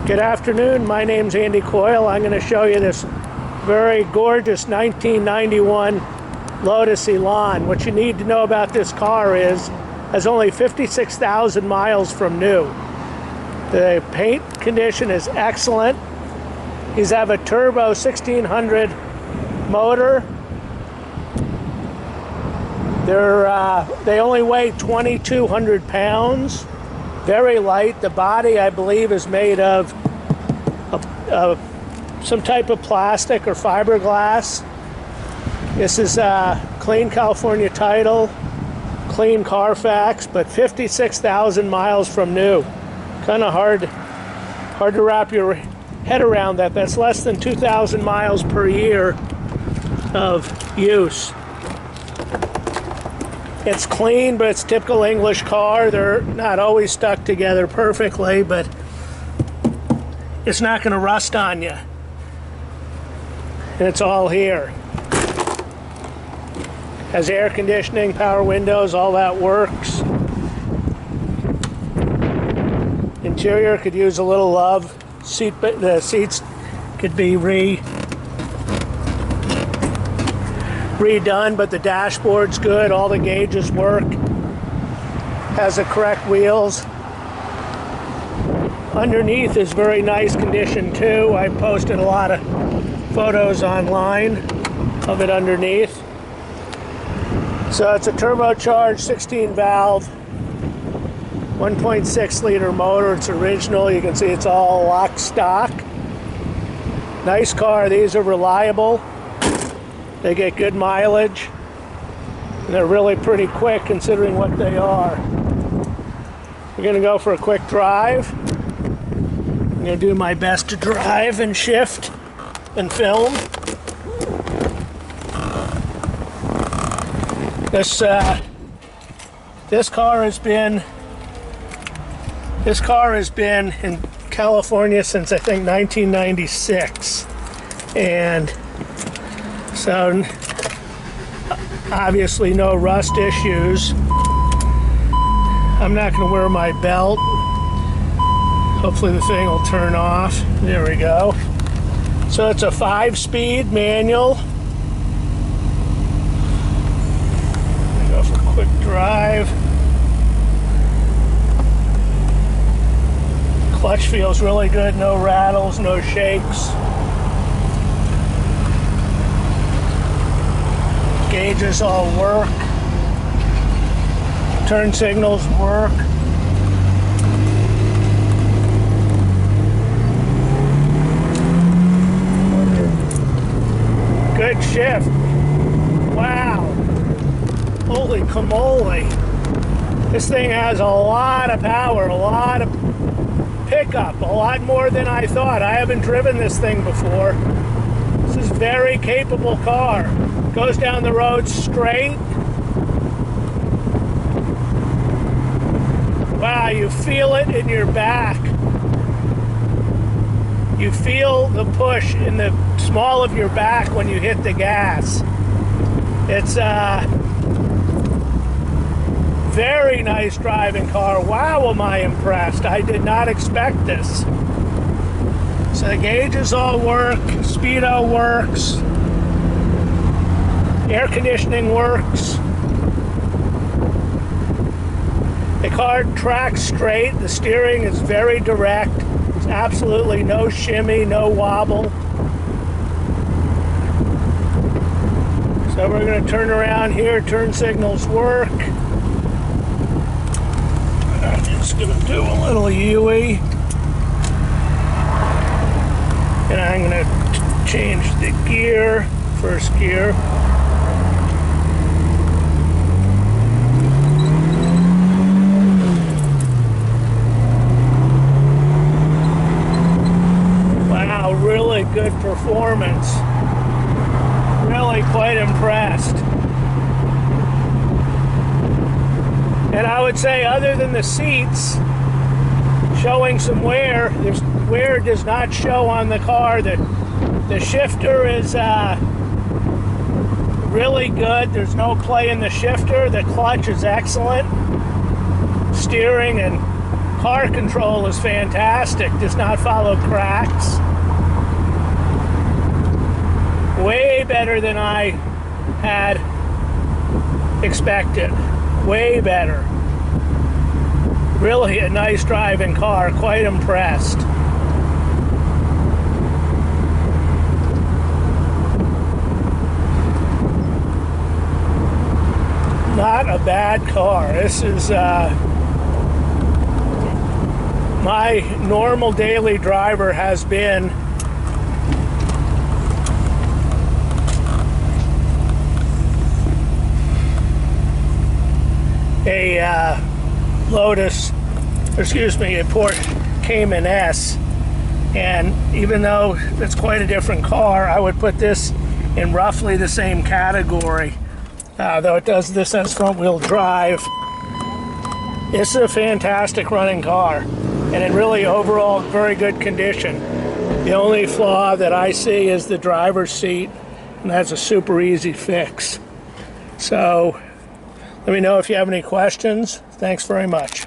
Good afternoon, my name's Andy Coyle. I'm going to show you this very gorgeous 1991 Lotus Elan. What you need to know about this car is has only 56,000 miles from new. The paint condition is excellent. These have a turbo 1600 motor. They only weigh 2,200 pounds. Very light. The body, I believe, is made of some type of plastic or fiberglass. This is clean California title, clean Carfax, but 56,000 miles from new. Kind of hard to wrap your head around that. That's less than 2,000 miles per year of use. It's clean, but it's a typical English car. They're not always stuck together perfectly, but it's not going to rust on you. And it's all here. Has air conditioning, power windows, all that works. Interior could use a little love. The seats could be redone, but the dashboard's good. All the gauges work. Has the correct wheels. Underneath is very nice condition too. I posted a lot of photos online of it underneath. So it's a turbocharged 16 valve 1.6 liter motor. It's original. You can see it's all lock stock. Nice car. These are reliable. They get good mileage, and they're really pretty quick considering what they are. We're going to go for a quick drive. I'm going to do my best to drive and shift and film. This car has been in California since I think 1996, and so obviously no rust issues. I'm not going to wear my belt. Hopefully the thing will turn off. There we go. So it's a 5-speed manual. I'm going to go for a quick drive. Clutch feels really good. No rattles, no shakes. Gauges all work. Turn signals work. Good shift. Wow. Holy camole. This thing has a lot of power, a lot of pickup, a lot more than I thought. I haven't driven this thing before. This is a very capable car. Goes down the road straight. Wow, you feel it in your back. You feel the push in the small of your back when you hit the gas. It's a very nice driving car. Wow, am I impressed. I did not expect this. So the gauges all work. Speedo works. Air conditioning works. The car tracks straight. The steering is very direct. There's absolutely no shimmy, no wobble. So we're going to turn around here. Turn signals work. I'm just going to do a little U-ey. And I'm going to change the gear, first gear. Wow, really good performance. Really quite impressed. And I would say, other than the seats showing some wear, there's wear does not show on the car. The shifter is really good. There's no play in the shifter. The clutch is excellent. Steering and Car control is fantastic. Does not follow cracks. Way better than I had expected. Way better. Really a nice driving car. Quite impressed. Not a bad car. This is my normal daily driver has been a Lotus, excuse me, a Porsche Cayman S, and even though it's quite a different car, I would put this in roughly the same category. Though it does this as front-wheel drive. It's a fantastic running car, and in really overall very good condition. The only flaw that I see is the driver's seat, and that's a super easy fix. So let me know if you have any questions. Thanks very much.